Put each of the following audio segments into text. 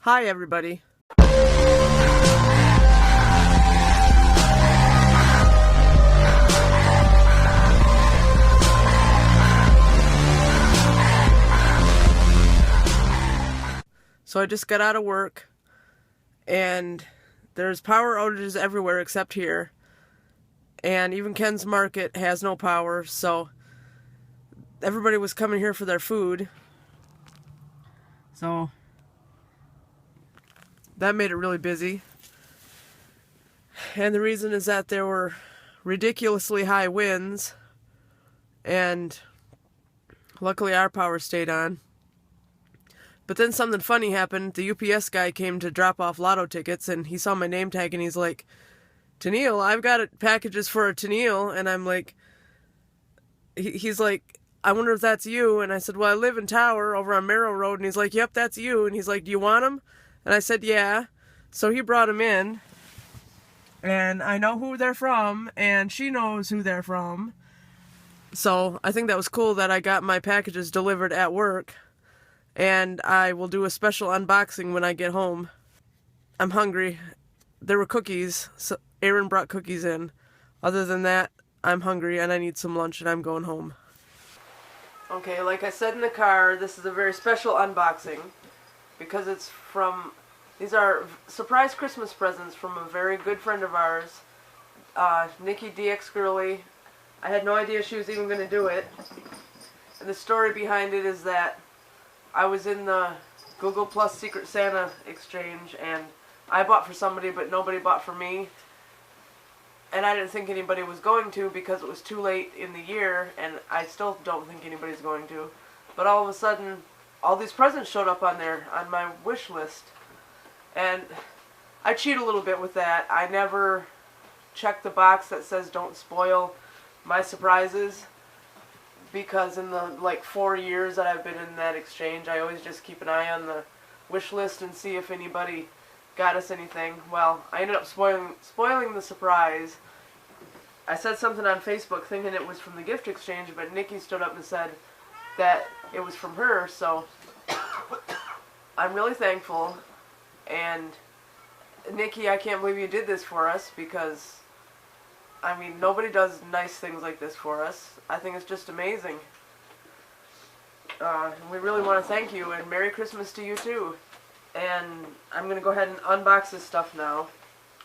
Hi, everybody. So I just got out of work, and there's power outages everywhere except here. And even Ken's Market has no power, so everybody was coming here for their food. So that made it really busy. And the reason is that there were ridiculously high winds, and luckily our power stayed on. But then something funny happened. The UPS guy came to drop off lotto tickets, and he saw my name tag, and he's like, "Tennille, I've got packages for a Tennille." And I'm like, he's like, "I wonder if that's you." And I said, "Well, I live in Tower over on Merrill Road." And he's like, "Yep, that's you." And he's like, "Do you want them?" And I said, "Yeah." So he brought them in, and I know who they're from, and she knows who they're from. So I think that was cool that I got my packages delivered at work. And I will do a special unboxing when I get home. I'm hungry. There were cookies, so Aaron brought cookies in. Other than that, I'm hungry and I need some lunch and I'm going home. Okay, like I said in the car, this is a very special unboxing because these are surprise Christmas presents from a very good friend of ours, Nikki DxGirly. I had no idea she was even going to do it. And the story behind it is that I was in the Google Plus Secret Santa exchange, and I bought for somebody, but nobody bought for me. And I didn't think anybody was going to because it was too late in the year, and I still don't think anybody's going to. But all of a sudden, all these presents showed up on there, on my wish list. And I cheat a little bit with that. I never check the box that says don't spoil my surprises. Because in the 4 years that I've been in that exchange, I always just keep an eye on the wish list and see if anybody got us anything. Well, I ended up spoiling the surprise. I said something on Facebook thinking it was from the gift exchange, but Nikki stood up and said that it was from her, so I'm really thankful. And Nikki, I can't believe you did this for us because, I mean, nobody does nice things like this for us. I think it's just amazing. We really want to thank you, and Merry Christmas to you too. And I'm going to go ahead and unbox this stuff now.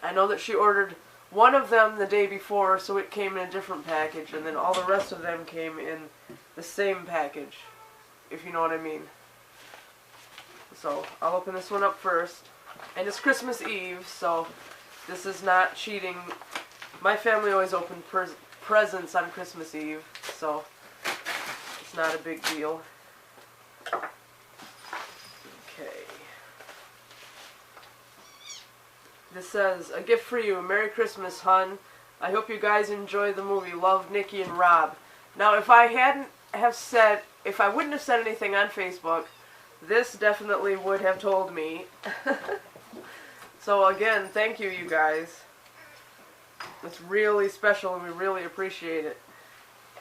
I know that she ordered one of them the day before, so it came in a different package, and then all the rest of them came in the same package, if you know what I mean. So I'll open this one up first. And it's Christmas Eve, so this is not cheating. My family always opened presents on Christmas Eve, so it's not a big deal. Okay. This says, "A gift for you. Merry Christmas, hun. I hope you guys enjoy the movie. Love, Nikki and Rob." Now, if I wouldn't have said anything on Facebook, this definitely would have told me. So again, thank you, you guys. It's really special and we really appreciate it.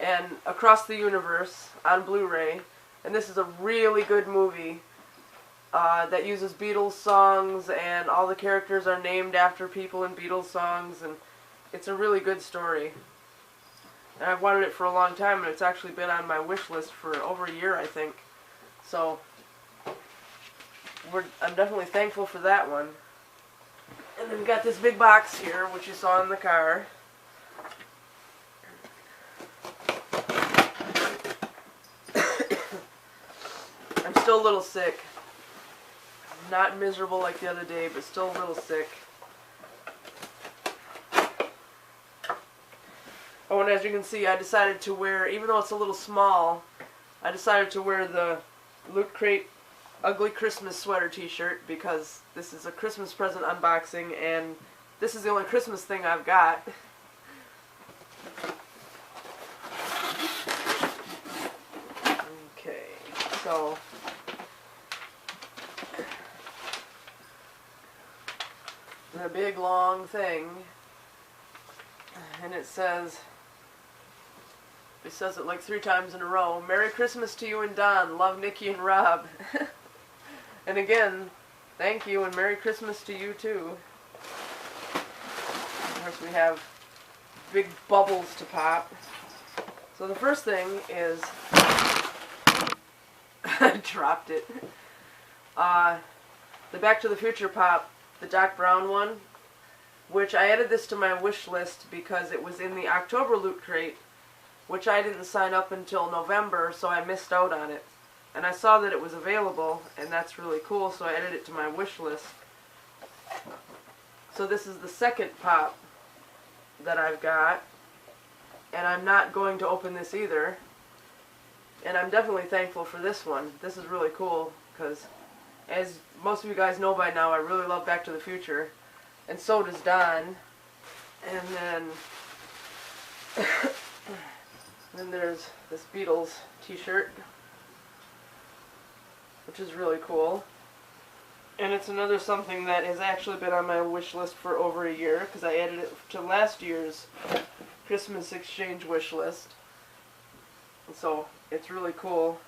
And Across the Universe on Blu-ray. And this is a really good movie that uses Beatles songs, and all the characters are named after people in Beatles songs, and it's a really good story. And I've wanted it for a long time, and it's actually been on my wish list for over a year, I think. So I'm definitely thankful for that one. And then we got this big box here, which you saw in the car. I'm still a little sick. Not miserable like the other day, but still a little sick. Oh, and as you can see, I decided to wear, even though it's a little small, I decided to wear the Loot Crate Ugly Christmas Sweater t-shirt because this is a Christmas present unboxing, and this is the only Christmas thing I've got. Okay, so a big long thing, and it says it like 3 times in a row. "Merry Christmas to you and Don. Love, Nikki and Rob." And again, Thank you, and Merry Christmas to you too. Of course, we have big bubbles to pop. So the first thing is, I dropped it. The Back to the Future pop, the Doc Brown one, which I added this to my wish list because it was in the October Loot Crate, which I didn't sign up until November, so I missed out on it. And I saw that it was available, and that's really cool, so I added it to my wish list. So this is the second pop that I've got, and I'm not going to open this either. And I'm definitely thankful for this one. This is really cool, because as most of you guys know by now, I really love Back to the Future, and so does Don. And then there's this Beatles t-shirt, which is really cool. And it's another something that has actually been on my wish list for over a year, because I added it to last year's Christmas exchange wish list. And so it's really cool,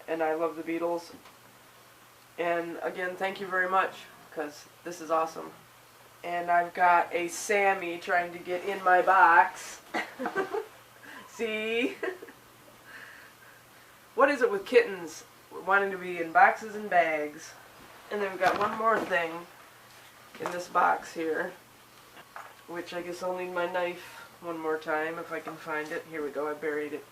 and I love the Beatles. And again, thank you very much, because this is awesome. And I've got a Sammy trying to get in my box. See? What is it with kittens wanting to be in boxes and bags? And then we've got one more thing in this box here, which I guess I'll need my knife one more time if I can find it. Here we go, I buried it.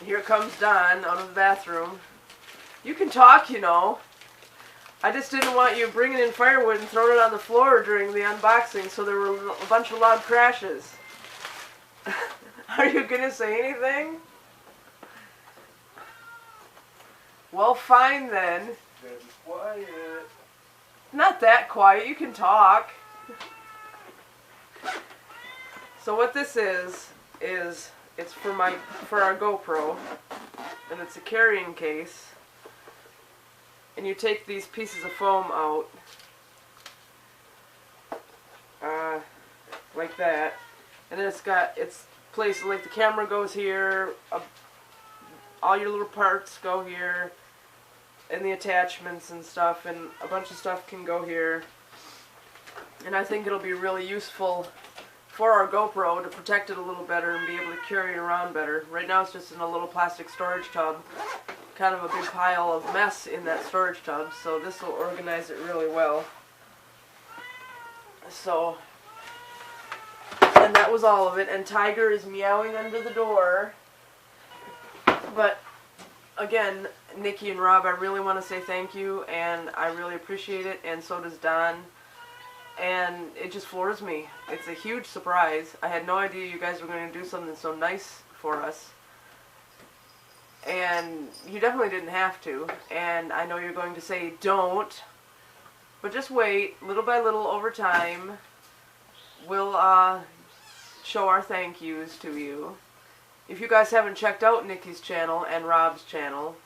Here comes Don out of the bathroom. You can talk, you know. I just didn't want you bringing in firewood and throwing it on the floor during the unboxing, so there were a bunch of loud crashes. Are you going to say anything? Well, fine then. Be quiet. Not that quiet. You can talk. So what this is it's for our GoPro, and it's a carrying case. And you take these pieces of foam out, like that, and then it's placed, like the camera goes here, all your little parts go here, and the attachments and stuff, and a bunch of stuff can go here. And I think it'll be really useful for our GoPro to protect it a little better and be able to carry it around better. Right now it's just in a little plastic storage tub. Kind of a big pile of mess in that storage tub, so this will organize it really well. So, and that was all of it, and Tiger is meowing under the door. But again, Nikki and Rob, I really want to say thank you, and I really appreciate it, and so does Don. And it just floors me. It's a huge surprise. I had no idea you guys were going to do something so nice for us. And you definitely didn't have to. And I know you're going to say don't. But just wait. Little by little over time, we'll show our thank yous to you. If you guys haven't checked out Nikki's channel and Rob's channel,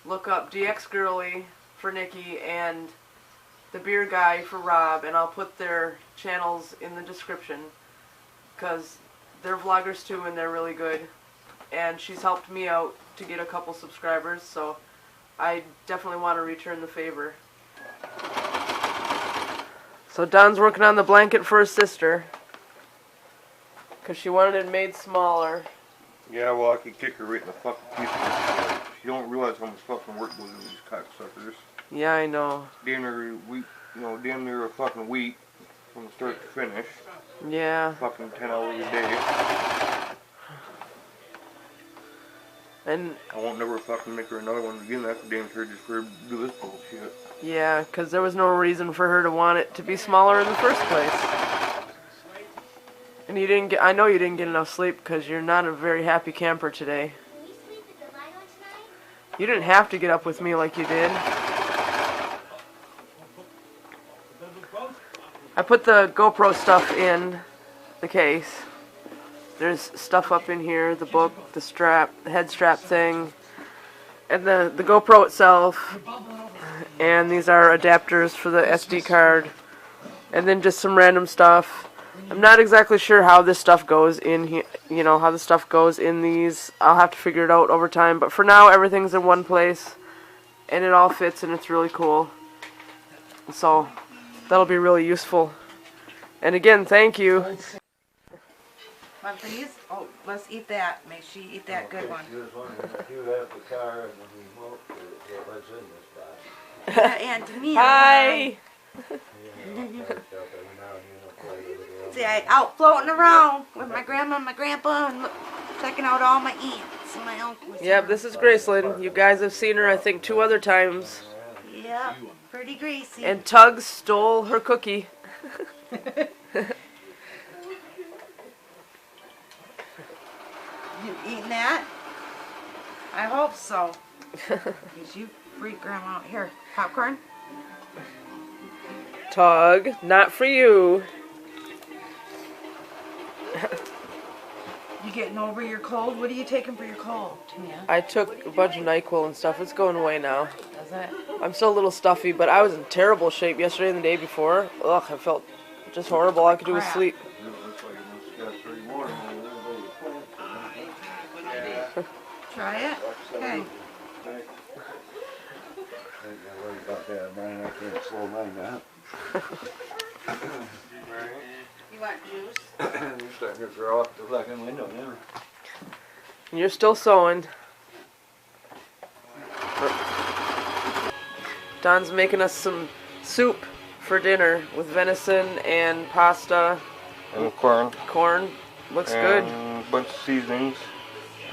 look up DxGirly for Nikki and the Beer Guy for Rob, and I'll put their channels in the description, because they're vloggers too and they're really good. And she's helped me out to get a couple subscribers, so I definitely want to return the favor. So Don's working on the blanket for his sister, because she wanted it made smaller. Yeah, well, I could kick her right in the fucking teeth. You don't realize how much fucking work goes into these cocksuckers. Yeah, I know. Damn near a fucking week from start to finish. Yeah. Fucking 10 hours a day. And I won't never fucking make her another one again. That's damn sure just for her to do this bullshit. yeah, because there was no reason for her to want it to be smaller in the first place. And you didn't get, I know you didn't get enough sleep because you're not a very happy camper today. You didn't have to get up with me like you did. I put the GoPro stuff in the case. There's stuff up in here, the book, the strap, the head strap thing, and the GoPro itself, And these are adapters for the SD card. And then just some random stuff. I'm not exactly sure how this stuff goes in here, you know, how the stuff goes in these. I'll have to figure it out over time. But for now, everything's in one place. And it all fits and it's really cool. So, that'll be really useful. And again, thank you. Want these? Oh, let's eat that. Make sure you eat that good one. You have the car and the remote for what's in this box. And to me, Hi! see, I out floating around with my grandma and my grandpa and checking out all my aunts and my uncles. Yep, this is Graceland. You guys have seen her, I think, 2 other times. Yep, pretty greasy. And Tug stole her cookie. You eating that? I hope so. Because you freak grandma out. Here, popcorn? Tug, not for you. You getting over your cold? What are you taking for your cold? Yeah. I took a bunch of NyQuil and stuff. It's going away now. Does it? I'm still a little stuffy, but I was in terrible shape yesterday and the day before. Ugh, I felt just horrible. All I could do was sleep. Try it? Okay. I can't slow mine down. You want juice? You're starting to throw up the fucking window now. And you're still sewing. Don's making us some soup for dinner with venison and pasta. And corn. Corn. Looks and good. a bunch of seasonings.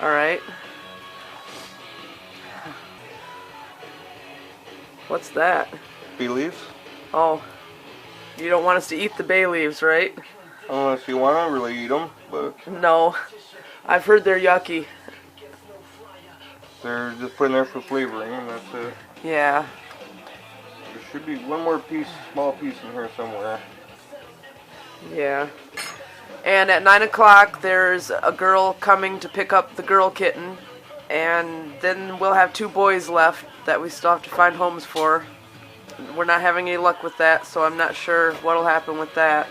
Alright. What's that? Bay leaves. Oh. You don't want us to eat the bay leaves, right? Unless you want to really eat them, but No. I've heard they're yucky. they're just put in there for flavoring, and that's it. Yeah. There should be one more piece, small piece in here somewhere. Yeah. And at 9 o'clock, there's a girl coming to pick up the girl kitten. And then we'll have 2 boys left that we still have to find homes for. We're not having any luck with that, so I'm not sure what'll happen with that.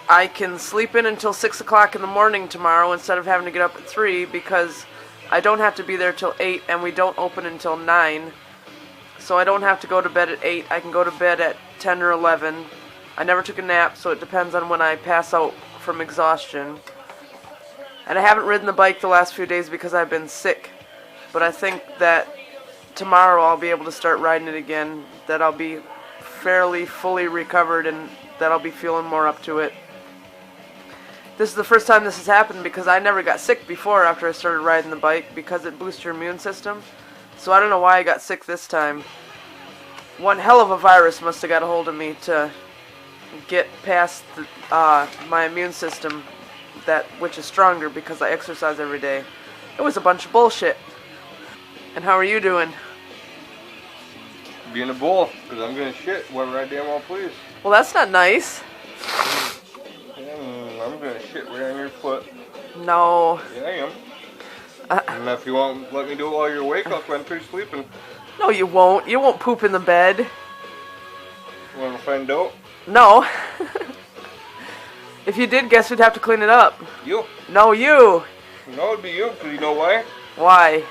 I can sleep in until 6 o'clock in the morning tomorrow instead of having to get up at 3 because I don't have to be there till 8 and we don't open until 9. So I don't have to go to bed at 8. I can go to bed at 10 or 11. I never took a nap, so it depends on when I pass out from exhaustion. And I haven't ridden the bike the last few days because I've been sick. But I think that tomorrow I'll be able to start riding it again. That I'll be fairly fully recovered and that I'll be feeling more up to it. This is the first time this has happened because I never got sick before after I started riding the bike because it boosts your immune system. So I don't know why I got sick this time. One hell of a virus must have got a hold of me to get past the, my immune system, which is stronger because I exercise every day. It was a bunch of bullshit. And how are you doing? Being a bull, because I'm going to shit whenever I damn well please. Well, that's not nice. I'm going to shit right on your foot. No. Yeah, I am. And if you won't let me do it while you're awake, I'll spend through sleeping. No, you won't. You won't poop in the bed. You want to find out? No. If you did, guess who'd have to clean it up? You. No, you. No, it'd be you, because you know why? Why?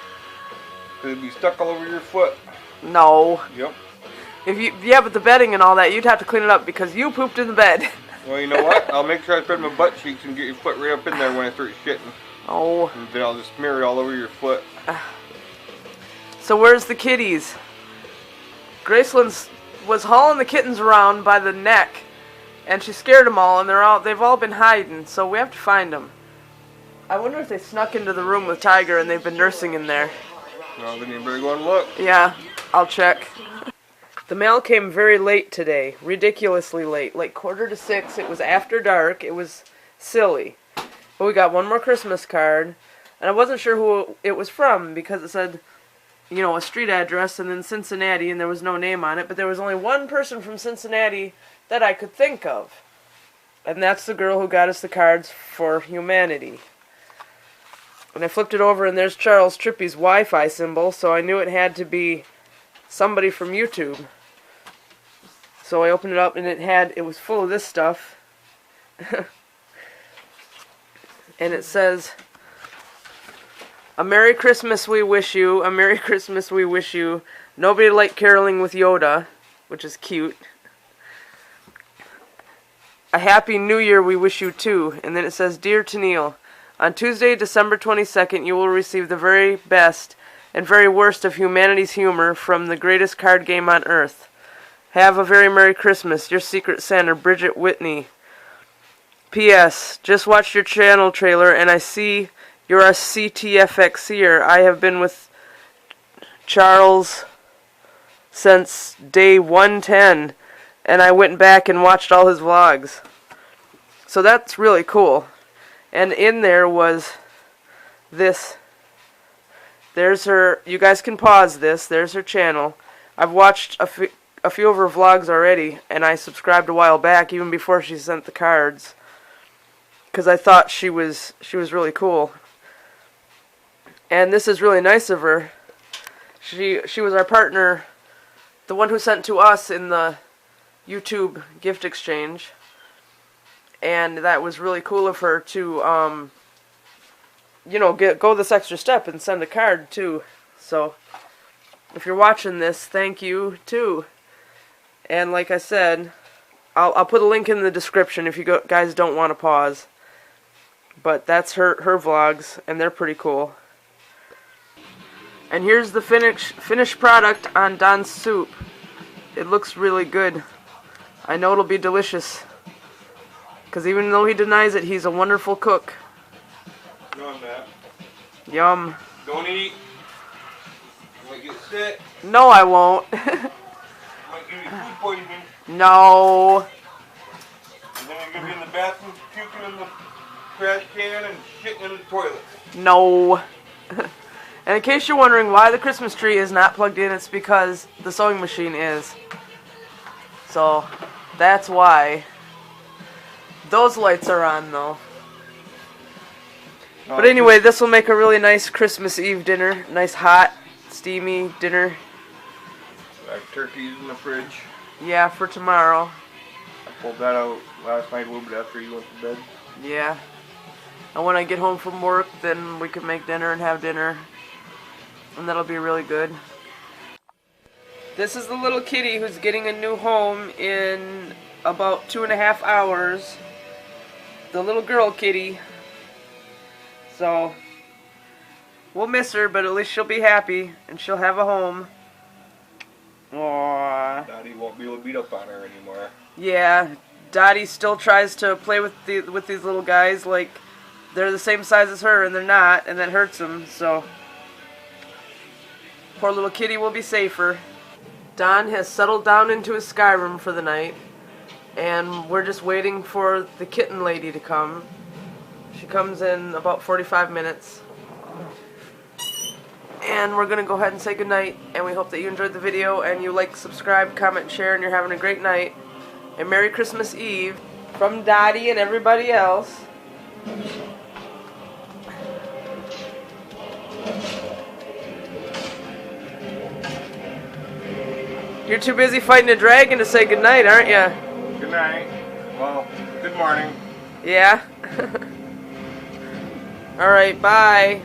Because it'd be stuck all over your foot. No. Yep. Yeah, but the bedding and all that, you'd have to clean it up because you pooped in the bed. Well, you know what? I'll make sure I spread my butt cheeks and get your foot right up in there when I start shitting. Oh. And then I'll just smear it all over your foot. So where's the kitties? Graceland was hauling the kittens around by the neck, and she scared them all, and they've all been hiding, so we have to find them. I wonder if they snuck into the room with Tiger and they've been nursing in there. Well, then you better go and look. Yeah, I'll check. The mail came very late today, ridiculously late, like 5:45. It was after dark. It was silly. But we got one more Christmas card, and I wasn't sure who it was from because it said, you know, a street address and then Cincinnati, and there was no name on it, but there was only one person from Cincinnati that I could think of. And that's the girl who got us the cards for humanity. And I flipped it over, and there's Charles Trippy's Wi-Fi symbol, so I knew it had to be somebody from YouTube. So I opened it up and it was full of this stuff. And it says, "A Merry Christmas we wish you, a Merry Christmas we wish you. Nobody liked caroling with Yoda," which is cute. "A Happy New Year we wish you too." And then it says, "Dear Tennille, on Tuesday, December 22nd, you will receive the very best and very worst of humanity's humor from the greatest card game on earth. Have a very Merry Christmas. Your Secret Santa, Bridget Whitney. P.S. Just watched your channel trailer and I see you're a CTFXer. I have been with Charles since day 110 and I went back and watched all his vlogs." So that's really cool. And in there was this. There's her. You guys can pause this. There's her channel. I've watched a few of her vlogs already, and I subscribed a while back, even before she sent the cards, because I thought she was really cool. And this is really nice of her. She was our partner, the one who sent to us in the YouTube gift exchange, and that was really cool of her to you know, go this extra step and send a card too. So if you're watching this, thank you too. And like I said, I'll put a link in the description if you guys don't want to pause. But that's her vlogs, and they're pretty cool. And here's the finished product on Don's soup. It looks really good. I know it'll be delicious, because even though he denies it, he's a wonderful cook. Yum, Matt. Yum. Don't eat. You might get sick. No, I won't. Might give you food poisoning. No. And then you're gonna be in the bathroom, puking in the trash can and shitting in the toilet. No. And in case you're wondering why the Christmas tree is not plugged in, it's because the sewing machine is. So, that's why. Those lights are on, though. But anyway, this will make a really nice Christmas Eve dinner. Nice, hot, steamy dinner. Like turkeys in the fridge. Yeah, for tomorrow. I pulled that out last night a little bit after you went to bed. Yeah. And when I get home from work, then we can make dinner and have dinner. And that'll be really good. This is the little kitty who's getting a new home in about 2.5 hours. The little girl kitty. So, we'll miss her, but at least she'll be happy, and she'll have a home. Aww. Daddy won't be able to beat up on her anymore. Yeah, Dottie still tries to play with these little guys like they're the same size as her, and they're not, and that hurts them, so. Poor little kitty will be safer. Don has settled down into his sky room for the night, and we're just waiting for the kitten lady to come. She comes in about 45 minutes. And we're going to go ahead and say goodnight, and we hope that you enjoyed the video, and you like, subscribe, comment, share, and you're having a great night. And Merry Christmas Eve from Dottie and everybody else. You're too busy fighting a dragon to say goodnight, aren't you? Good night. Well, good morning. Yeah? Alright, bye.